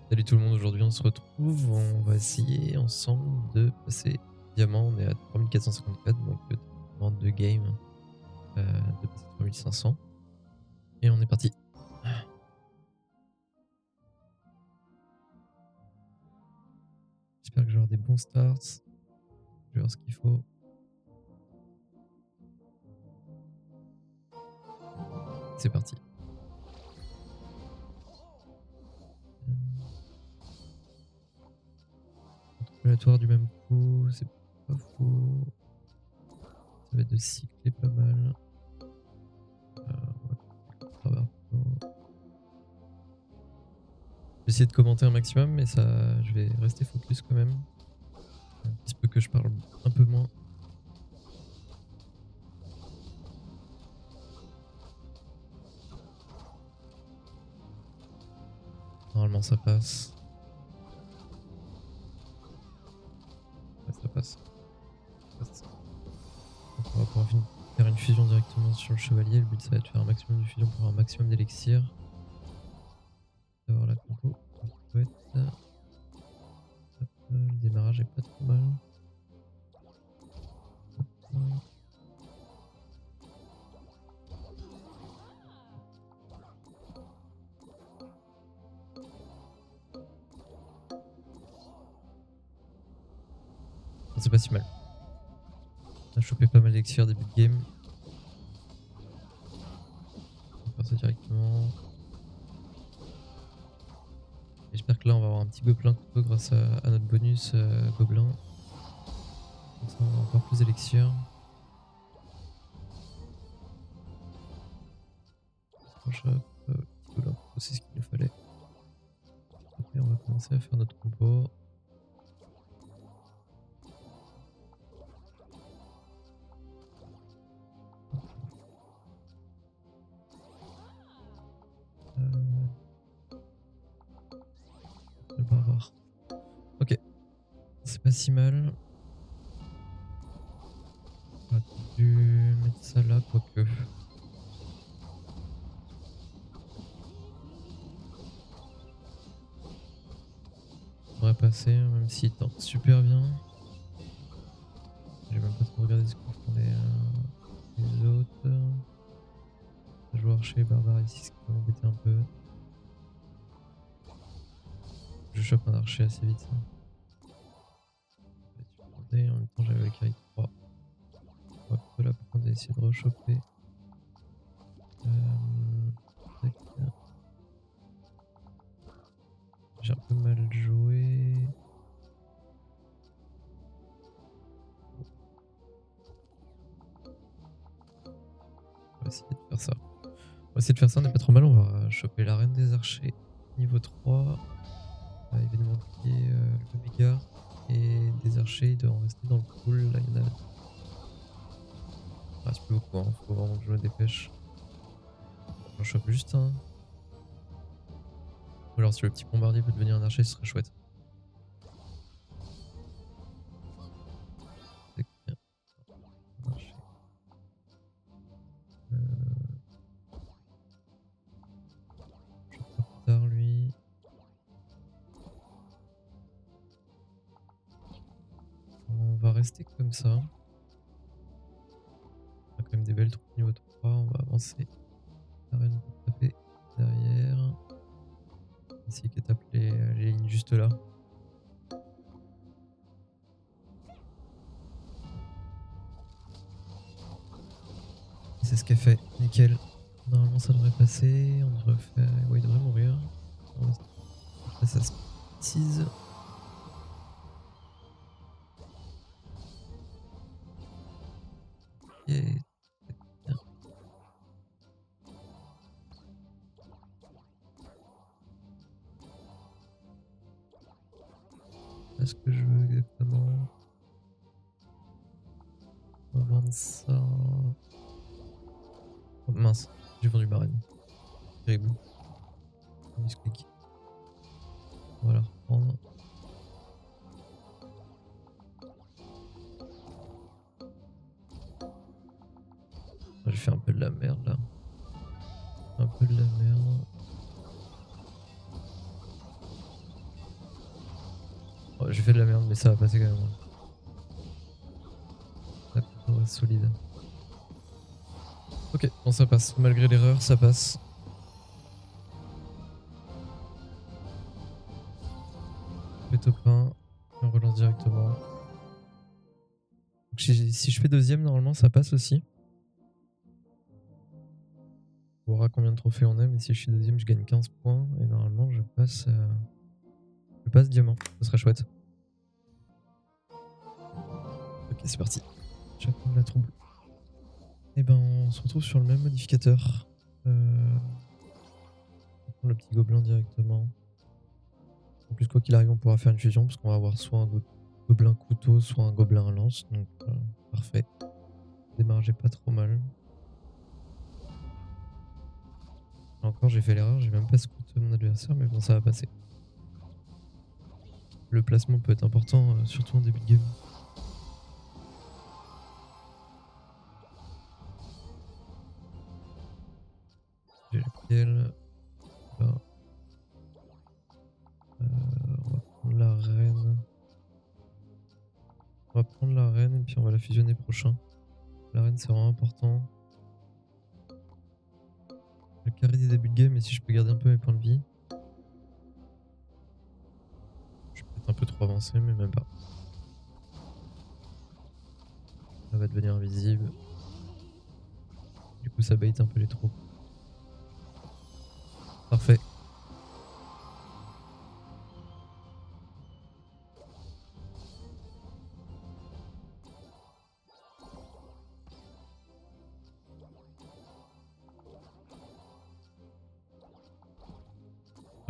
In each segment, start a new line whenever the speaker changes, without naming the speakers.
Salut tout le monde, aujourd'hui on se retrouve, on va essayer ensemble de passer diamant, on est à 3454 donc 32 games, de passer 3500 et on est parti. J'espère que j'aurai des bons starts, je vais voir ce qu'il faut. C'est parti. Aléatoire du même coup, c'est pas faux. Ça va être de cycler pas mal. Je vais essayer de commenter un maximum, mais ça, je vais rester focus quand même. Il se peut que je parle un peu moins. Normalement ça passe. Ouais, ça passe. Donc on va pouvoir faire une fusion directement sur le chevalier. Le but ça va être de faire un maximum de fusion pour avoir un maximum d'élixir. D'avoir la compo. Le démarrage est pas trop mal. C'est pas si mal. On a chopé pas mal d'élixir début de game. On va faire ça directement. J'espère que là on va avoir un petit gobelin couteau grâce à notre bonus gobelin. Comme ça on a encore plus d'élixir. Petit gobelin couteau, c'est ce qu'il nous fallait. Après on va commencer à faire notre compo. Le barbare. Ok. C'est pas si mal. On va dû mettre ça là, quoique. On devrait passer, même s'il tente super bien. J'ai même pas trop regardé ce qu'on font les autres. Je joue archer barbare ici, ce qui va m'embêter un peu. Je chope un archer assez vite. Ça. En même temps, j'avais le carry 3. On va plutôt la prendre et essayer de rechoper. J'ai un peu mal joué. On va essayer de faire ça. On n'est pas trop mal. On va choper la reine des archers niveau 3. Il va nous manquer l'oméga et des archers. Il doit en rester dans le pool. Là, il y en a. Il reste plus beaucoup. Hein. Faut vraiment que je me dépêche. J'en chope juste un. Ou alors si le petit bombardier peut devenir un archer, ce serait chouette. Lui. On va rester comme ça. On a quand même des belles troupes niveau 3. On va avancer. La reine pour taper derrière. Essayer qu'elle tape les lignes juste là. C'est ce qu'elle fait. Nickel. Normalement ça devrait passer. On devrait faire. Ouais, il devrait mourir. Après ça se tease. Et est-ce que je veux exactement? On va vendre ça. Oh, mince, j'ai vendu ma reine. Terrible. On va la reprendre. J'ai fait un peu de la merde là. Un peu de la merde. Oh, j'ai fait de la merde, mais ça va passer quand même. La compo reste solide. Ok, bon ça passe. Malgré l'erreur, ça passe. Je fais top 1. Et on relance directement. Donc, si je fais deuxième, normalement ça passe aussi. On verra combien de trophées on a, mais si je suis deuxième, je gagne 15 points. Et normalement, je passe diamant. Ce serait chouette. Ok, c'est parti. J'apprends la trouble. Et ben, on se retrouve sur le même modificateur. On va prendre le petit gobelin directement. En plus, quoi qu'il arrive, on pourra faire une fusion parce qu'on va avoir soit un gobelin couteau, soit un gobelin lance. Donc, parfait. Démarre, j'ai pas trop mal. Là encore, j'ai fait l'erreur. J'ai même pas scout mon adversaire, mais bon, ça va passer. Le placement peut être important, surtout en début de game. J'ai lequel là. On va prendre la reine. On va prendre la reine et puis on va la fusionner prochain. La reine c'est vraiment important. Le carré des débuts de game et si je peux garder un peu mes points de vie. Je suis peut-être un peu trop avancé mais même pas. Elle va devenir invisible. Du coup ça bait un peu les troupes. Parfait.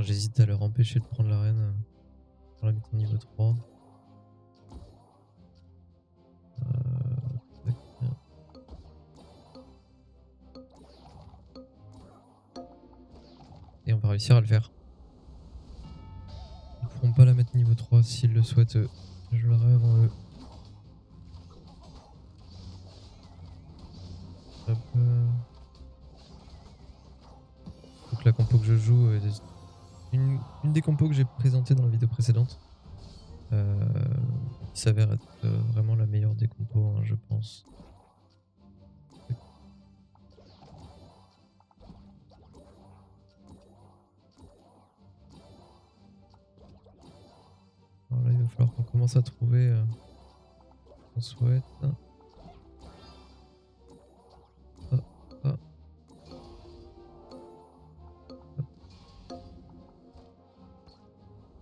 J'hésite à leur empêcher de prendre la reine pour la mettre en niveau 3. Et on va réussir à le faire. Ils pourront pas la mettre niveau 3 s'ils le souhaitent eux. Je l'aurai avant eux. Hop. Donc la compo que je joue est une des compos que j'ai présentées dans la vidéo précédente. Qui s'avère être vraiment la meilleure des compos, hein, je pense. Alors là, il va falloir qu'on commence à trouver ce qu'on souhaite.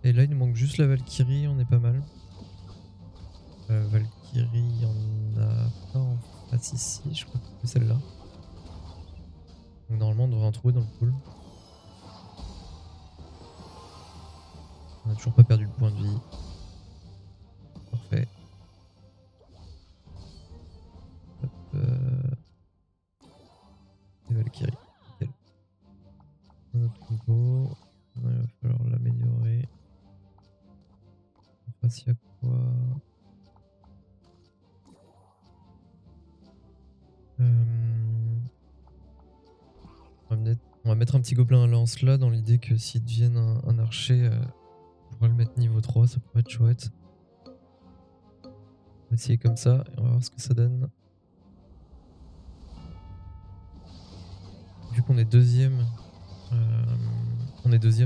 Et là, il nous manque juste la Valkyrie, on est pas mal. Valkyrie, il y en a pas en face ici, je crois que c'est celle-là. Donc normalement, on devrait en trouver dans le pool. On a toujours pas perdu le point de vie. Parfait. Hop, et Valkyrie. Nickel. Notre compo. Il va falloir l'améliorer. En face, il y a quoi? On va mettre un petit gobelin à lance là dans l'idée que s'ils deviennent un archer, on pourra le mettre niveau 3, ça pourrait être chouette. On va essayer comme ça et on va voir ce que ça donne. Vu qu'on est deuxième,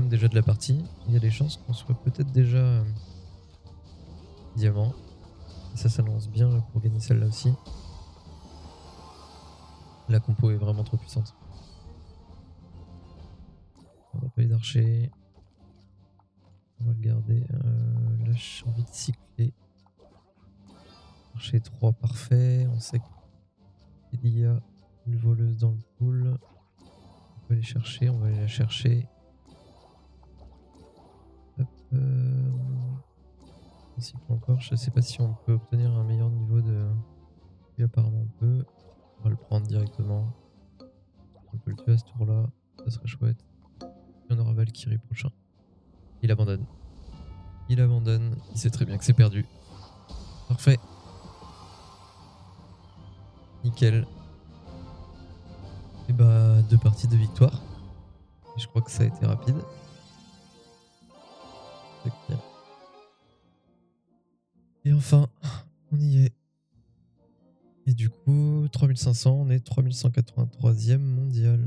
déjà de la partie, il y a des chances qu'on soit peut-être déjà diamant. Et ça s'annonce bien pour gagner celle-là aussi. La compo est vraiment trop puissante. On va pas les d'archer. On va le garder. Là, j'ai envie de cycler. Archer 3, parfait. On sait qu'il y a une voleuse dans le pool. On va aller chercher, on va aller la chercher. Hop. On cycle encore. Je sais pas si on peut obtenir un meilleur niveau de. Oui, apparemment on peut. On va le prendre directement. On peut le tuer à ce tour là. Ça serait chouette. Et on aura Valkyrie prochain. Il abandonne. Il abandonne. Il sait très bien que c'est perdu. Parfait. Nickel. Et bah 2 parties de victoire. Et je crois que ça a été rapide. Enfin, on y est. Et du coup, 3500, on est 3183e mondial.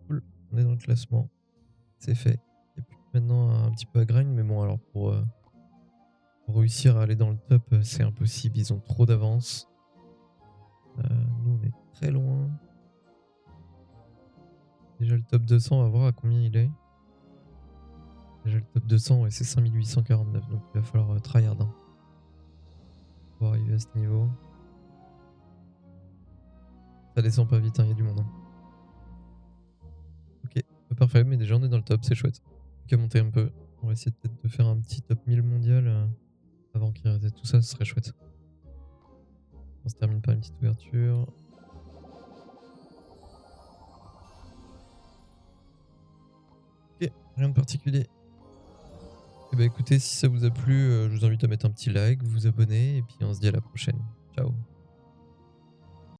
Cool, on est dans le classement. C'est fait. Il n'y a plus que maintenant un petit peu à grind, mais bon, alors pour réussir à aller dans le top, c'est impossible, ils ont trop d'avance. Nous, on est très loin. Déjà le top 200, on va voir à combien il est. Déjà le top 200, ouais, c'est 5849, donc il va falloir tryhard hein, pour arriver à ce niveau. Ça descend pas vite, il y a du monde. Hein. Ok, pas parfait, mais déjà on est dans le top, c'est chouette. On qu'à monter un peu. On va essayer peut-être de faire un petit top 1000 mondial avant qu'il reset tout ça, ce serait chouette. On se termine par une petite ouverture. Ok, rien de particulier. Et bah écoutez, si ça vous a plu, je vous invite à mettre un petit like, vous abonner, et puis on se dit à la prochaine. Ciao.